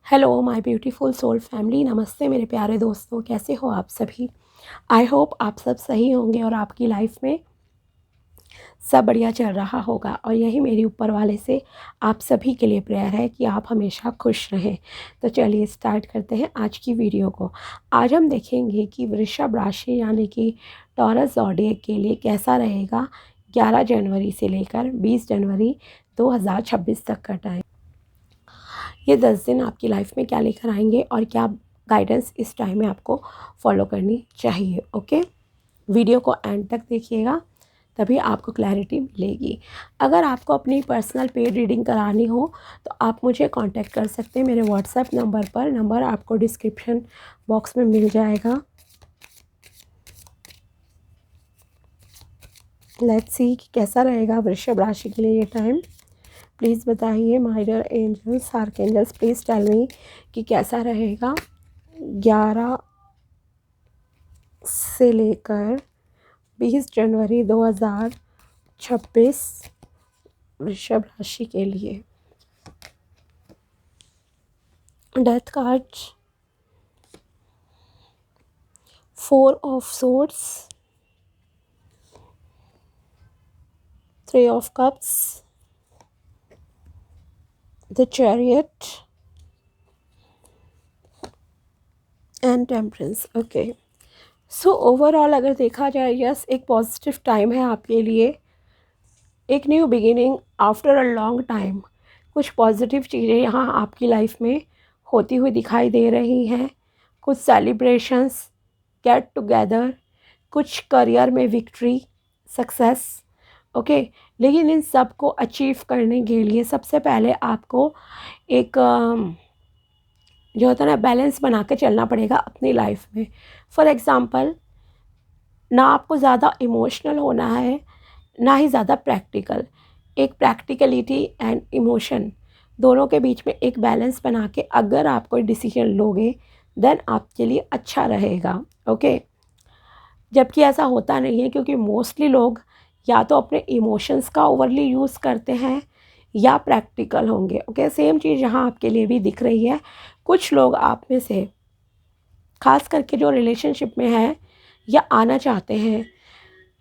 Hello my beautiful soul family. नमस्ते मेरे प्यारे दोस्तों, कैसे हो आप सभी। आई होप आप सब सही होंगे और आपकी लाइफ में सब बढ़िया चल रहा होगा। और यही मेरी ऊपर वाले से आप सभी के लिए प्रेयर है कि आप हमेशा खुश रहें। तो चलिए स्टार्ट करते हैं आज की वीडियो को। आज हम देखेंगे कि वृषभ राशि यानी कि टॉरस ज़ोडिएक के लिए कैसा रहेगा 11 जनवरी से लेकर 20 जनवरी 2026 तक का टाइम। ये 10 दिन आपकी लाइफ में क्या लेकर आएंगे और क्या गाइडेंस इस टाइम में आपको फॉलो करनी चाहिए। ओके, वीडियो को एंड तक देखिएगा, तभी आपको क्लैरिटी मिलेगी। अगर आपको अपनी पर्सनल पेड रीडिंग करानी हो तो आप मुझे कांटेक्ट कर सकते हैं मेरे व्हाट्सएप नंबर पर। नंबर आपको डिस्क्रिप्शन बॉक्स में मिल जाएगा। लेट्स सी कि कैसा रहेगा वृषभ राशि के लिए ये टाइम। प्लीज़ बताइए my dear angels, archangels, please tell me कि कैसा रहेगा 11 से लेकर 20 जनवरी 2026 वृषभ राशि के लिए। Death card, 4 of swords, 3 of cups, the chariot and temperance. Okay, so overall अगर देखा जाए, यस, एक पॉजिटिव टाइम है आपके लिए। एक new beginning after a long time. कुछ पॉजिटिव चीज़ें यहाँ आपकी लाइफ में होती हुई दिखाई दे रही हैं। कुछ सेलिब्रेशंस, गेट टुगेदर, कुछ करियर में विक्ट्री, सक्सेस। ओके, लेकिन इन सब को अचीव करने के लिए सबसे पहले आपको एक जो होता है ना, बैलेंस बना के चलना पड़ेगा अपनी लाइफ में। फॉर एग्ज़ाम्पल, ना आपको ज़्यादा इमोशनल होना है ना ही ज़्यादा प्रैक्टिकल। एक प्रैक्टिकलिटी एंड इमोशन दोनों के बीच में एक बैलेंस बना के अगर आप कोई डिसीजन लोगे देन आपके लिए अच्छा रहेगा। ओके, जबकि ऐसा होता नहीं है, क्योंकि मोस्टली लोग या तो अपने इमोशंस का ओवरली यूज़ करते हैं या प्रैक्टिकल होंगे। ओके, सेम चीज़ यहाँ आपके लिए भी दिख रही है। कुछ लोग आप में से, खास करके जो रिलेशनशिप में है या आना चाहते हैं,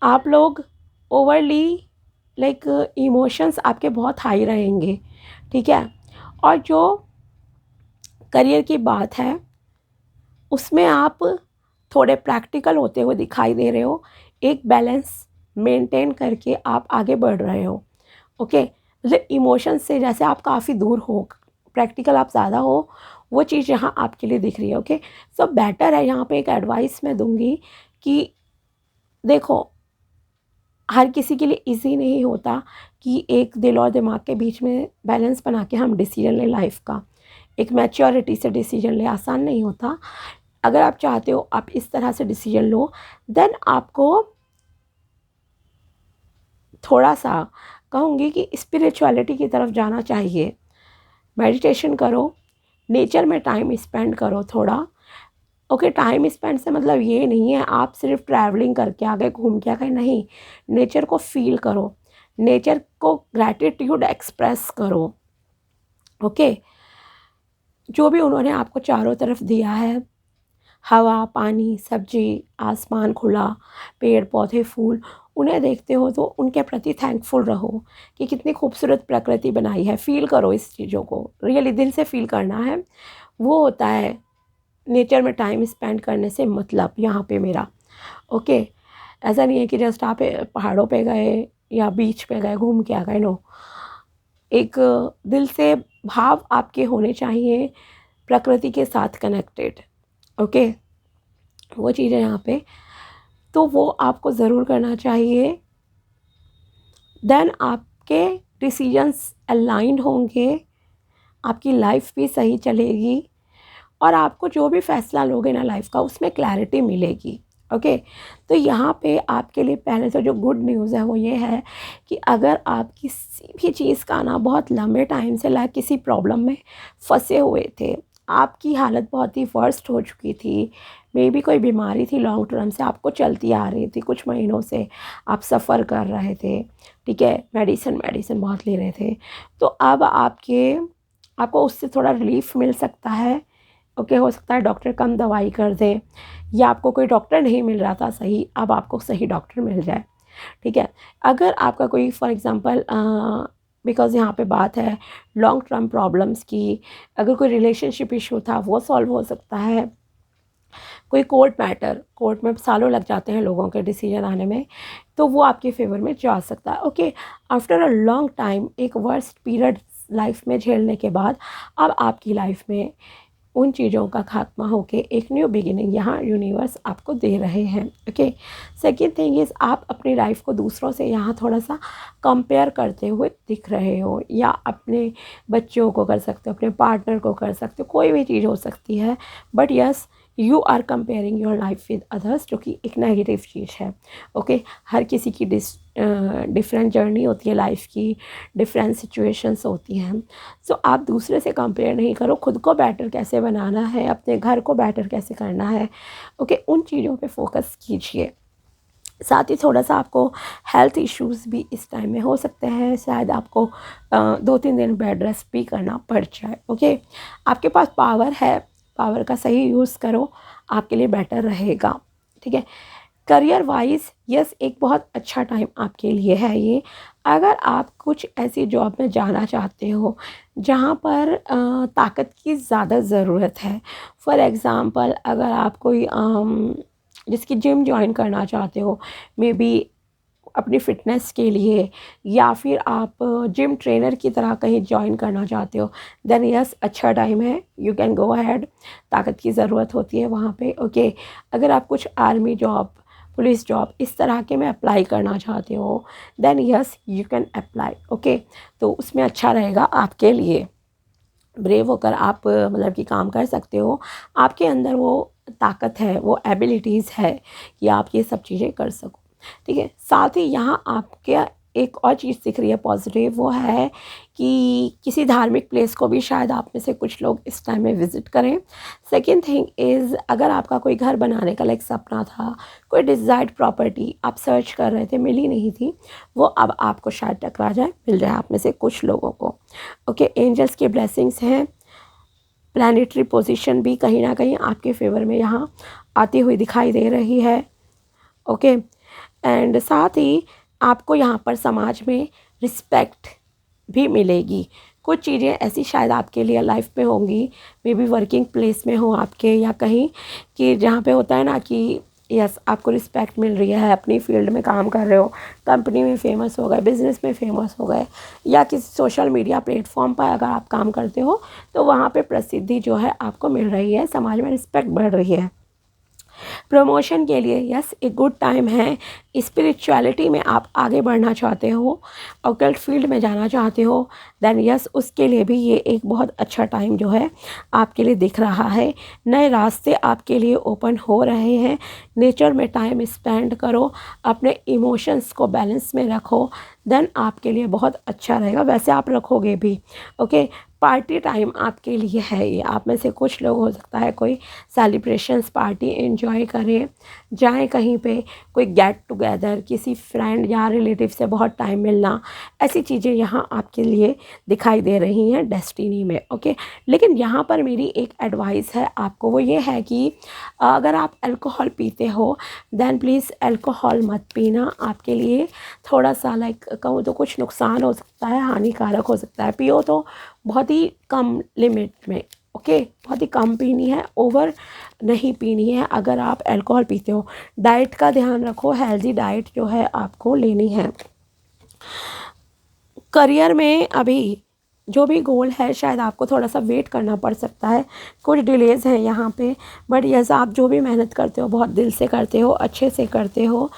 आप लोग ओवरली लाइक इमोशंस आपके बहुत हाई रहेंगे। ठीक है, और जो करियर की बात है उसमें आप थोड़े प्रैक्टिकल होते हुए दिखाई दे रहे हो। एक बैलेंस मेंटेन करके आप आगे बढ़ रहे हो। ओके, मतलब इमोशंस से जैसे आप काफ़ी दूर हो, प्रैक्टिकल आप ज़्यादा हो, वो चीज़ यहाँ आपके लिए दिख रही है। ओके, सो बेटर है, यहाँ पे एक एडवाइस मैं दूंगी कि देखो, हर किसी के लिए इजी नहीं होता कि एक दिल और दिमाग के बीच में बैलेंस बना के हम डिसीजन लें लाइफ का। एक मैच्योरिटी से डिसीजन ले आसान नहीं होता। अगर आप चाहते हो आप इस तरह से डिसीजन लो, देन आपको थोड़ा सा कहूँगी कि स्पिरिचुअलिटी की तरफ जाना चाहिए। मेडिटेशन करो, नेचर में टाइम स्पेंड करो थोड़ा। ओके, टाइम स्पेंड से मतलब ये नहीं है आप सिर्फ ट्रैवलिंग करके आ गए, घूम के आ गए, नहीं। नेचर को फील करो, नेचर को ग्रैटिट्यूड एक्सप्रेस करो। ओके, जो भी उन्होंने आपको चारों तरफ दिया है, हवा, पानी, सब्जी, आसमान खुला, पेड़ पौधे, फूल, उन्हें देखते हो तो उनके प्रति थैंकफुल रहो कि कितनी खूबसूरत प्रकृति बनाई है। फील करो इस चीज़ों को, रियली दिल से फील करना है। वो होता है नेचर में टाइम स्पेंड करने से मतलब यहाँ पे मेरा। ओके, ऐसा नहीं है कि जस्ट आप पहाड़ों पे गए या बीच पे गए, घूम के आ गए, नो। एक दिल से भाव आपके होने चाहिए प्रकृति के साथ कनेक्टेड। ओके, वो चीज़ है यहाँ पे, तो वो आपको ज़रूर करना चाहिए। देन आपके डिसीजंस अलाइंड होंगे, आपकी लाइफ भी सही चलेगी और आपको जो भी फैसला लोगे ना लाइफ का, उसमें क्लैरिटी मिलेगी। ओके, तो यहाँ पे आपके लिए पहले तो जो गुड न्यूज़ है वो ये है कि अगर आप किसी भी चीज़ का ना बहुत लंबे टाइम से लाइक किसी प्रॉब्लम में फंसे हुए थे, आपकी हालत बहुत ही वर्स्ट हो चुकी थी, मे बी कोई बीमारी थी लॉन्ग टर्म से आपको चलती आ रही थी, कुछ महीनों से आप सफ़र कर रहे थे, ठीक है, मेडिसिन मेडिसिन बहुत ले रहे थे, तो अब आपके आपको उससे थोड़ा रिलीफ मिल सकता है। ओके, हो सकता है डॉक्टर कम दवाई कर दें, या आपको कोई डॉक्टर नहीं मिल रहा था सही, अब आपको सही डॉक्टर मिल जाए। ठीक है, अगर आपका कोई फॉर एग्ज़ाम्पल बिकॉज़ यहाँ पे बात है लॉन्ग टर्म प्रॉब्लम्स की, अगर कोई रिलेशनशिप इशू था वो सॉल्व हो सकता है। कोई कोर्ट में सालों लग जाते हैं लोगों के डिसीजन आने में, तो वो आपके फेवर में जा सकता है। Okay, after a long time एक वर्स्ट पीरियड लाइफ में झेलने के बाद अब आपकी लाइफ में उन चीज़ों का खात्मा होके एक न्यू बिगिनिंग यहाँ यूनिवर्स आपको दे रहे हैं। ओके, सेकेंड थिंग इज़ आप अपनी लाइफ को दूसरों से यहाँ थोड़ा सा कंपेयर करते हुए दिख रहे हो, या अपने बच्चों को कर सकते हो, अपने पार्टनर को कर सकते हो, कोई भी चीज़ हो सकती है, but yes you are comparing your life with others, जो कि एक नेगेटिव चीज़ है। ओके, हर किसी की डिफरेंट जर्नी होती है लाइफ की, डिफरेंट सिचुएशंस होती हैं। सो आप दूसरे से कंपेयर नहीं करो, खुद को बेटर कैसे बनाना है, अपने घर को बेटर कैसे करना है। ओके, उन चीज़ों पे फोकस कीजिए। साथ ही थोड़ा सा आपको हेल्थ इश्यूज़ भी इस टाइम में हो सकते हैं, शायद आपको 2-3 दिन बेड रेस्ट भी करना पड़ जाए। ओके, आपके पास पावर है, पावर का सही यूज़ करो, आपके लिए बेटर रहेगा। ठीक है, करियर वाइज यस एक बहुत अच्छा टाइम आपके लिए है ये। अगर आप कुछ ऐसी जॉब में जाना चाहते हो जहाँ पर ताकत की ज़्यादा ज़रूरत है, फॉर एग्ज़ाम्पल अगर आप कोई जिसकी जिम जॉइन करना चाहते हो, मे बी अपनी फ़िटनेस के लिए, या फिर आप जिम ट्रेनर की तरह कहीं जॉइन करना चाहते हो, देन यस अच्छा टाइम है, यू कैन गो अहेड। ताकत की ज़रूरत होती है वहाँ पे। ओके, अगर आप कुछ आर्मी जॉब, पुलिस जॉब इस तरह के में अप्लाई करना चाहते हो, then yes you can apply. Okay, तो उसमें अच्छा रहेगा आपके लिए, ब्रेव होकर आप मतलब कि काम कर सकते हो। आपके अंदर वो ताकत है, वो एबिलिटीज़ है कि आप ये सब चीज़ें कर सको। ठीक है, साथ ही यहाँ आपके एक और चीज़ दिख रही है पॉजिटिव, वो है कि किसी धार्मिक प्लेस को भी शायद आप में से कुछ लोग इस टाइम में विज़िट करें। सेकेंड थिंग इज़, अगर आपका कोई घर बनाने का लाइक सपना था, कोई डिज़ायर्ड प्रॉपर्टी आप सर्च कर रहे थे, मिली नहीं थी, वो अब आपको शायद टकरा जाए, मिल जाए आप में से कुछ लोगों को। ओके, एंजल्स की ब्लेसिंग्स हैं, प्लानिटरी पोजीशन भी कहीं ना कहीं आपके फेवर में यहाँ आती हुई दिखाई दे रही है। ओके, एंड साथ ही आपको यहाँ पर समाज में रिस्पेक्ट भी मिलेगी। कुछ चीज़ें ऐसी शायद आपके लिए लाइफ में होंगी, मे बी वर्किंग प्लेस में हो आपके, या कहीं कि जहाँ पे होता है ना कि यस आपको रिस्पेक्ट मिल रही है, अपनी फील्ड में काम कर रहे हो, कंपनी में फेमस हो गए, बिजनेस में फेमस हो गए, या किसी सोशल मीडिया प्लेटफॉर्म पर अगर आप काम करते हो तो वहाँ पे प्रसिद्धि जो है आपको मिल रही है, समाज में रिस्पेक्ट बढ़ रही है। प्रमोशन के लिए यस एक गुड टाइम है। स्पिरिचुअलिटी में आप आगे बढ़ना चाहते हो, ऑकल्ट फील्ड में जाना चाहते हो, देन यस उसके लिए भी ये एक बहुत अच्छा टाइम जो है आपके लिए दिख रहा है। नए रास्ते आपके लिए ओपन हो रहे हैं। नेचर में टाइम स्पेंड करो, अपने इमोशंस को बैलेंस में रखो, देन आपके लिए बहुत अच्छा रहेगा। वैसे आप रखोगे भी। ओके, पार्टी टाइम आपके लिए है ये। आप में से कुछ लोग हो सकता है कोई सेलिब्रेशंस पार्टी एंजॉय करें, जाएं कहीं पे, कोई गेट टुगेदर, किसी फ्रेंड या रिलेटिव से बहुत टाइम मिलना, ऐसी चीज़ें यहाँ आपके लिए दिखाई दे रही हैं डेस्टिनी में। ओके, लेकिन यहाँ पर मेरी एक एडवाइस है आपको, वो ये है कि अगर आप अल्कोहल पीते हो देन प्लीज़ अल्कोहल मत पीना। आपके लिए थोड़ा सा लाइक कहूँ तो कुछ नुकसान हो सकता है, हानिकारक हो सकता है। पियो तो बहुत ही कम लिमिट में। ओके, बहुत ही कम पीनी है, ओवर नहीं पीनी है। अगर आप अल्कोहल पीते हो, डाइट का ध्यान रखो, हेल्दी डाइट जो है आपको लेनी है। करियर में अभी जो भी गोल है शायद आपको थोड़ा सा वेट करना पड़ सकता है, कुछ डिलेज़ हैं यहाँ पे, बट यस आप जो भी मेहनत करते हो बहुत दिल से करते हो, अच्छे से करते हो।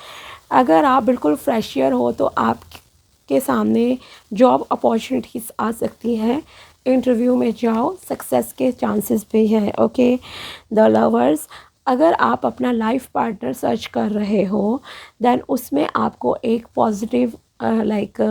अगर आप बिल्कुल फ्रेशियर हो तो आपके सामने जॉब अपॉर्चुनिटीज़ आ सकती हैं, इंटरव्यू में जाओ, सक्सेस के चांसेस भी हैं। ओके, द लवर्स, अगर आप अपना लाइफ पार्टनर सर्च कर रहे हो देन उसमें आपको एक पॉजिटिव लाइक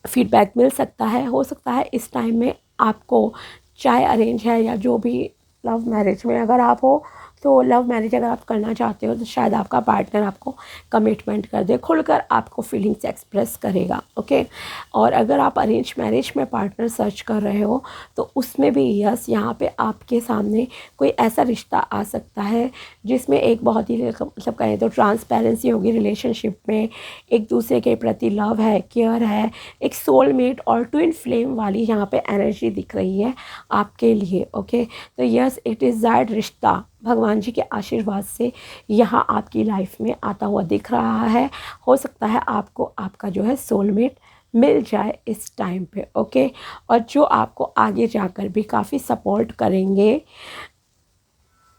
फीडबैक मिल सकता है। हो सकता है इस टाइम में आपको चाहे अरेंज है या जो भी लव मैरिज में अगर आप हो तो लव मैरिज अगर आप करना चाहते हो तो शायद आपका पार्टनर आपको कमिटमेंट कर दे, खुलकर आपको फीलिंग्स एक्सप्रेस करेगा। ओके, और अगर आप अरेंज मैरिज में पार्टनर सर्च कर रहे हो तो उसमें भी यस, यहाँ पे आपके सामने कोई ऐसा रिश्ता आ सकता है जिसमें एक बहुत ही मतलब कहें तो ट्रांसपेरेंसी होगी रिलेशनशिप में, एक दूसरे के प्रति लव है, केयर है, एक सोलमेट और ट्विन फ्लेम वाली यहाँ पे एनर्जी दिख रही है आपके लिए। ओके, तो यस, इट इज़ दैट रिश्ता भगवान जी के आशीर्वाद से यहाँ आपकी लाइफ में आता हुआ दिख रहा है। हो सकता है आपको आपका जो है सोलमेट मिल जाए इस टाइम पे। ओके, और जो आपको आगे जाकर भी काफ़ी सपोर्ट करेंगे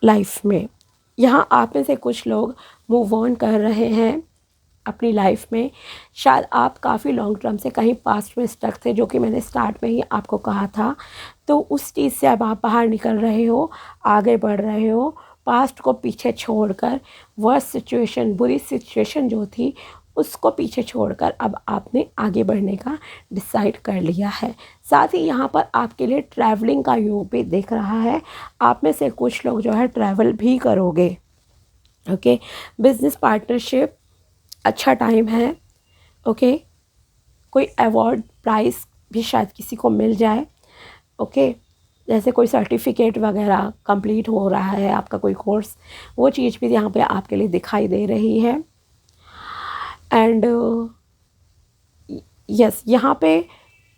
लाइफ में। यहाँ आप में से कुछ लोग मूव ऑन कर रहे हैं अपनी लाइफ में। शायद आप काफ़ी लॉन्ग टर्म से कहीं पास्ट में स्टक थे, जो कि मैंने स्टार्ट में ही आपको कहा था। तो उस चीज़ से अब आप बाहर निकल रहे हो, आगे बढ़ रहे हो, पास्ट को पीछे छोड़कर। वर्स्ट सिचुएशन, बुरी सिचुएशन जो थी उसको पीछे छोड़कर अब आपने आगे बढ़ने का डिसाइड कर लिया है। साथ ही यहाँ पर आपके लिए ट्रैवलिंग का योग भी दिख रहा है। आप में से कुछ लोग जो है ट्रैवल भी करोगे। ओके, बिजनेस पार्टनरशिप अच्छा टाइम है। ओके, कोई अवार्ड प्राइज़ भी शायद किसी को मिल जाए। ओके, जैसे कोई सर्टिफिकेट वगैरह कंप्लीट हो रहा है आपका कोई कोर्स, वो चीज़ भी यहाँ पे आपके लिए दिखाई दे रही है। एंड यस, यहाँ पे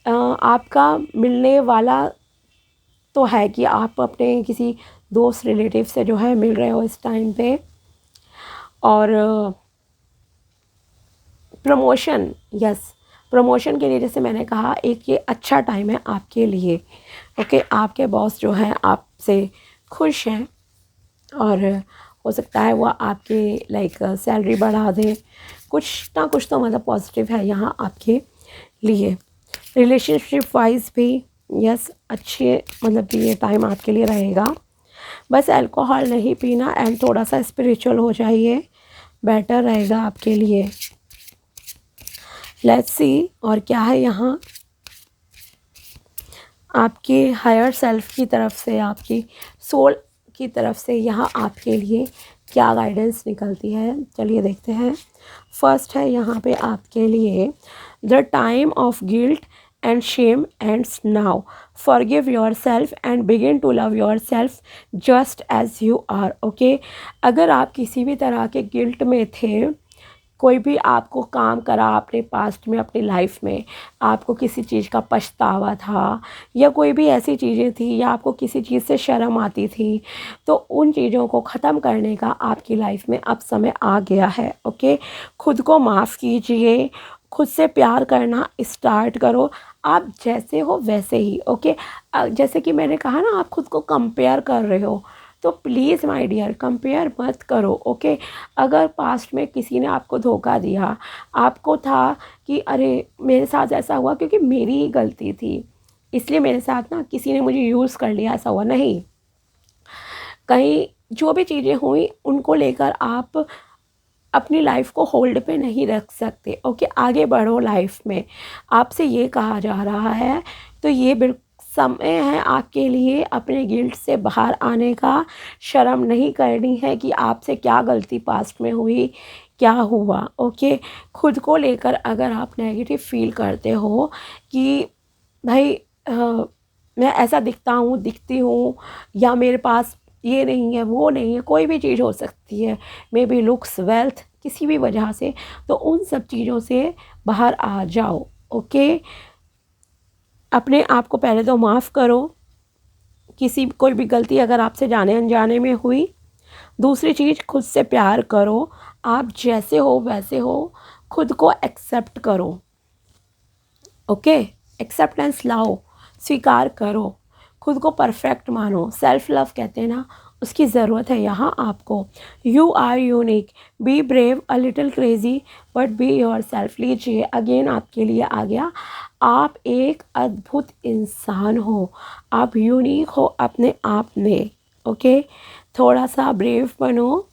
आपका मिलने वाला तो है कि आप अपने किसी दोस्त रिलेटिव से जो है मिल रहे हो इस टाइम पे। और प्रमोशन, यस, प्रमोशन के लिए जैसे मैंने कहा एक ये अच्छा टाइम है आपके लिए। ओके, आपके बॉस जो हैं आपसे खुश हैं और हो सकता है वो आपके लाइक सैलरी बढ़ा दें, कुछ ना कुछ तो मतलब पॉजिटिव है यहाँ आपके लिए। रिलेशनशिप वाइज भी यस, अच्छे मतलब ये टाइम आपके लिए रहेगा। बस अल्कोहल नहीं पीना एंड थोड़ा सा स्पिरिचुअल हो जाइए, बेटर रहेगा आपके लिए। लेट्स सी और क्या है यहाँ आपके हायर सेल्फ की तरफ से, आपकी सोल की तरफ से यहाँ आपके लिए क्या गाइडेंस निकलती है, चलिए देखते हैं। फर्स्ट है यहाँ पे आपके लिए the time of guilt and shame ends now, forgive yourself and begin to love yourself just as you are. Okay, अगर आप किसी भी तरह के गिल्ट में थे, कोई भी आपको काम करा आपने पास्ट में अपनी लाइफ में, आपको किसी चीज़ का पछतावा था या कोई भी ऐसी चीज़ें थी या आपको किसी चीज़ से शर्म आती थी, तो उन चीज़ों को ख़त्म करने का आपकी लाइफ में अब समय आ गया है। ओके, खुद को माफ़ कीजिए, खुद से प्यार करना स्टार्ट करो। आप जैसे हो वैसे ही। ओके, जैसे कि मैंने कहा ना, आप खुद को कंपेयर कर रहे हो तो प्लीज़ माय डियर कंपेयर मत करो। ओके, अगर पास्ट में किसी ने आपको धोखा दिया, आपको था कि अरे मेरे साथ ऐसा हुआ क्योंकि मेरी ही गलती थी, इसलिए मेरे साथ ना किसी ने मुझे यूज़ कर लिया, ऐसा हुआ नहीं। कहीं जो भी चीज़ें हुई उनको लेकर आप अपनी लाइफ को होल्ड पे नहीं रख सकते। ओके, आगे बढ़ो लाइफ में, आपसे ये कहा जा रहा है। तो ये बिल्कुल समय है आपके लिए अपने गिल्ट से बाहर आने का। शर्म नहीं करनी है कि आपसे क्या गलती पास्ट में हुई, क्या हुआ। ओके, खुद को लेकर अगर आप नेगेटिव फील करते हो कि भाई मैं ऐसा दिखता हूँ, दिखती हूँ, या मेरे पास ये नहीं है, वो नहीं है, कोई भी चीज़ हो सकती है, मे बी लुक्स, वेल्थ, किसी भी वजह से, तो उन सब चीज़ों से बाहर आ जाओ। ओके, अपने आप को पहले तो माफ़ करो, किसी कोई भी गलती अगर आपसे जाने अनजाने में हुई। दूसरी चीज़, खुद से प्यार करो, आप जैसे हो वैसे हो, खुद को एक्सेप्ट करो। ओके, एक्सेप्टेंस लाओ, स्वीकार करो, खुद को परफेक्ट मानो। सेल्फ लव कहते हैं ना, उसकी ज़रूरत है यहाँ आपको। You are unique, be brave, a little crazy, but be yourself. लीजिए अगेन आपके लिए आ गया, आप एक अद्भुत इंसान हो, आप यूनिक हो अपने आप में। ओके, थोड़ा सा ब्रेव बनो,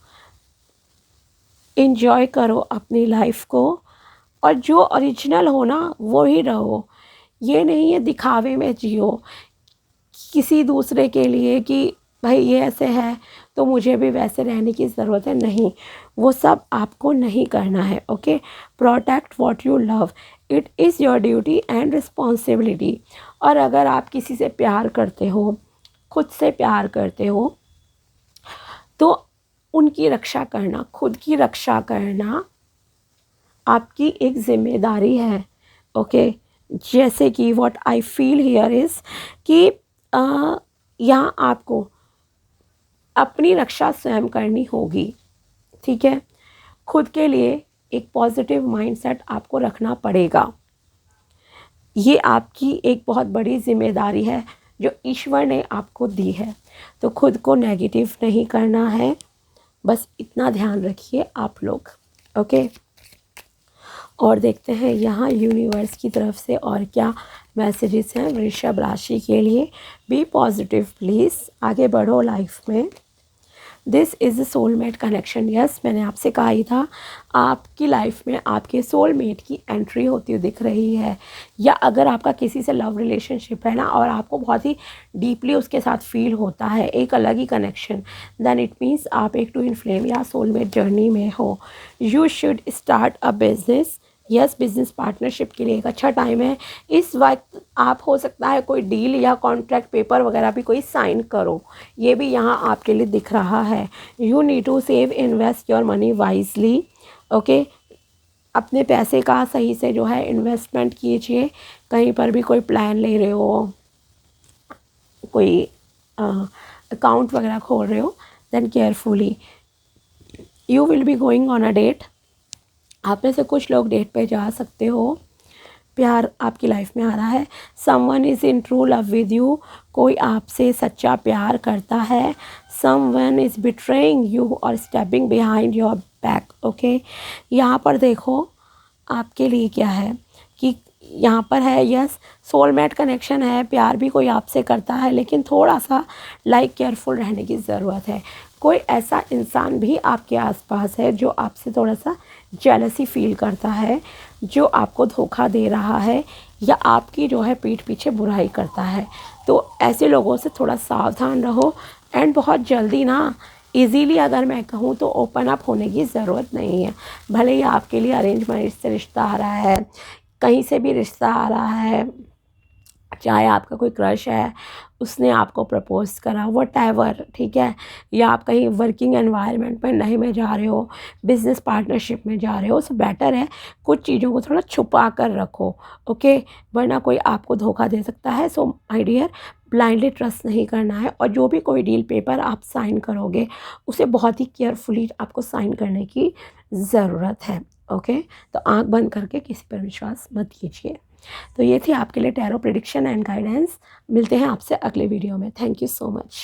इन्जॉय करो अपनी लाइफ को, और जो ओरिजिनल हो ना वो ही रहो। ये नहीं है दिखावे में जियो किसी दूसरे के लिए कि भाई ये ऐसे है तो मुझे भी वैसे रहने की ज़रूरत है, नहीं, वो सब आपको नहीं करना है। Okay, protect what you love, it is your duty and responsibility. और अगर आप किसी से प्यार करते हो, खुद से प्यार करते हो, तो उनकी रक्षा करना, खुद की रक्षा करना आपकी एक जिम्मेदारी है। ओके, जैसे कि what I feel here is कि यहाँ आपको अपनी रक्षा स्वयं करनी होगी। ठीक है, खुद के लिए एक पॉजिटिव माइंडसेट आपको रखना पड़ेगा। ये आपकी एक बहुत बड़ी जिम्मेदारी है जो ईश्वर ने आपको दी है। तो खुद को नेगेटिव नहीं करना है, बस इतना ध्यान रखिए आप लोग। ओके, और देखते हैं यहाँ यूनिवर्स की तरफ से और क्या मैसेजेस हैं वृषभ राशि के लिए। बी पॉजिटिव प्लीज़, आगे बढ़ो लाइफ में। This is a soulmate connection. Yes, मैंने आपसे कहा ही था, आपकी लाइफ में आपके सोलमेट की एंट्री होती हुई दिख रही है। या अगर आपका किसी से लव रिलेशनशिप है ना, और आपको बहुत ही डीपली उसके साथ फील होता है, एक अलग ही कनेक्शन, देन इट मीन्स आप एक ट्विन फ्लेम या सोलमेट जर्नी में हो। You should start a business. Yes, business partnership के लिए एक अच्छा टाइम है। इस वक्त आप हो सकता है कोई डील या कॉन्ट्रैक्ट पेपर वगैरह भी कोई साइन करो, ये भी यहाँ आपके लिए दिख रहा है। You need to save, invest your money wisely. Okay, अपने पैसे का सही से जो है इन्वेस्टमेंट कीजिए। कहीं पर भी कोई प्लान ले रहे हो, कोई अकाउंट वगैरह खोल रहे हो, then carefully. You will be going on a date. आप में से कुछ लोग डेट पे जा सकते हो। प्यार आपकी लाइफ में आ रहा है। Someone is in true love with you, कोई आपसे सच्चा प्यार करता है। समवन इज़ बिट्रेइंग यू और stepping behind your back. Okay, यहाँ पर देखो आपके लिए क्या है कि यहाँ पर है, यस, सोलमेट कनेक्शन है, प्यार भी कोई आपसे करता है, लेकिन थोड़ा सा केयरफुल रहने की ज़रूरत है। कोई ऐसा इंसान भी आपके आसपास है जो आपसे थोड़ा सा जेलसी फील करता है, जो आपको धोखा दे रहा है या आपकी जो है पीठ पीछे बुराई करता है। तो ऐसे लोगों से थोड़ा सावधान रहो। एंड बहुत जल्दी ना, इजीली अगर मैं कहूँ तो ओपन अप होने की ज़रूरत नहीं है। भले ही आपके लिए अरेंज मैरिज से रिश्ता आ रहा है, कहीं से भी रिश्ता आ रहा है, चाहे आपका कोई क्रश है, उसने आपको प्रपोज करा, व्हाटएवर, ठीक है, या आप कहीं वर्किंग एनवायरनमेंट में नहीं में जा रहे हो, बिजनेस पार्टनरशिप में जा रहे हो, सो बेटर है कुछ चीज़ों को थोड़ा छुपा कर रखो। ओके, वरना कोई आपको धोखा दे सकता है। So my dear, blindly trust नहीं करना है। और जो भी कोई डील पेपर आप साइन करोगे, उसे बहुत ही केयरफुली आपको साइन करने की ज़रूरत है। ओके, तो आंख बंद करके किसी पर विश्वास मत कीजिए। तो ये थी आपके लिए टैरो प्रेडिक्शन एंड गाइडेंस। मिलते हैं आपसे अगले वीडियो में। Thank you so much.